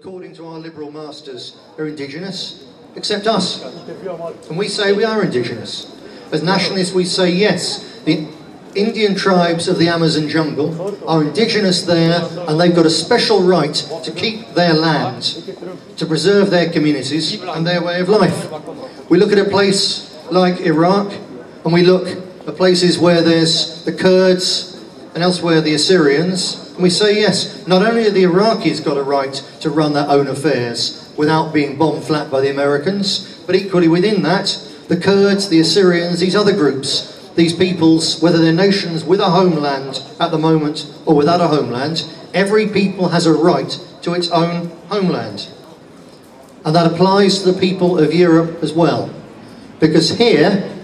according to our liberal masters, are indigenous, except us. And we say we are indigenous. As nationalists, we say yes, the Indian tribes of the Amazon jungle are indigenous there, and they've got a special right to keep their land, to preserve their communities and their way of life. We look at a place like Iraq, and we look at places where there's the Kurds and elsewhere the Assyrians, and we say yes, not only have the Iraqis got a right to run their own affairs without being bombed flat by the Americans, but equally within that, the Kurds, the Assyrians, these other groups, these peoples, whether they're nations with a homeland at the moment or without a homeland, every people has a right to its own homeland. And that applies to the people of Europe as well. Because here,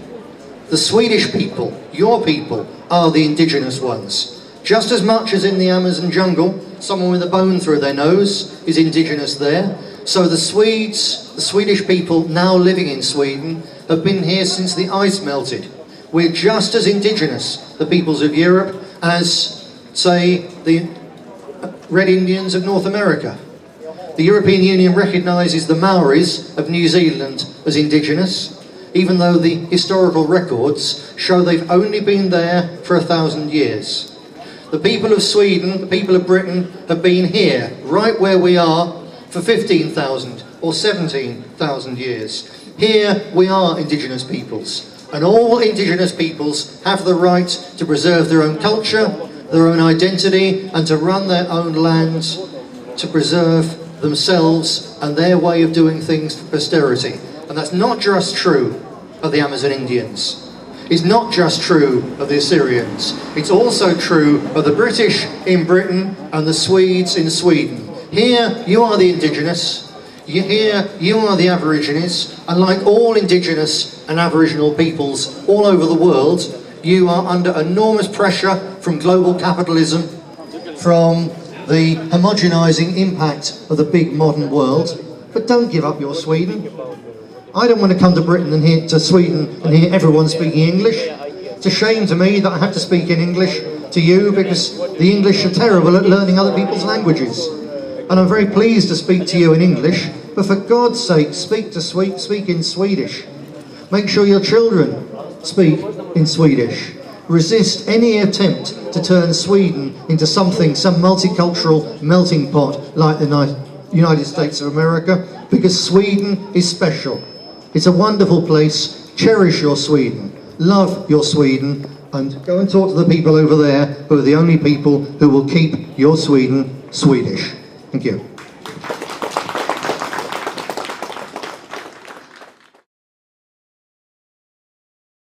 the Swedish people, your people, are the indigenous ones. Just as much as in the Amazon jungle, someone with a bone through their nose is indigenous there, so the Swedes, the Swedish people now living in Sweden, have been here since the ice melted. We're just as indigenous, the peoples of Europe, as, say, the Red Indians of North America. The European Union recognises the Maoris of New Zealand as indigenous, even though the historical records show they've only been there for 1,000 years. The people of Sweden, the people of Britain, have been here, right where we are, for 15,000 or 17,000 years. Here we are indigenous peoples. And all indigenous peoples have the right to preserve their own culture, their own identity, and to run their own land, to preserve themselves and their way of doing things for posterity. And that's not just true of the Amazon Indians. It's not just true of the Assyrians. It's also true of the British in Britain and the Swedes in Sweden. Here you are the indigenous. Here you are the Aborigines, and like all indigenous and Aboriginal peoples all over the world, you are under enormous pressure from global capitalism, from the homogenising impact of the big modern world. But don't give up your Sweden. I don't want to come to Britain and to Sweden and hear everyone speaking English. It's a shame to me that I have to speak in English to you because the English are terrible at learning other people's languages. And I'm very pleased to speak to you in English, but for God's sake, speak in Swedish. Make sure your children speak in Swedish. Resist any attempt to turn Sweden into some multicultural melting pot like the United States of America, because Sweden is special. It's a wonderful place. Cherish your Sweden. Love your Sweden. And go and talk to the people over there who are the only people who will keep your Sweden Swedish. Thank you.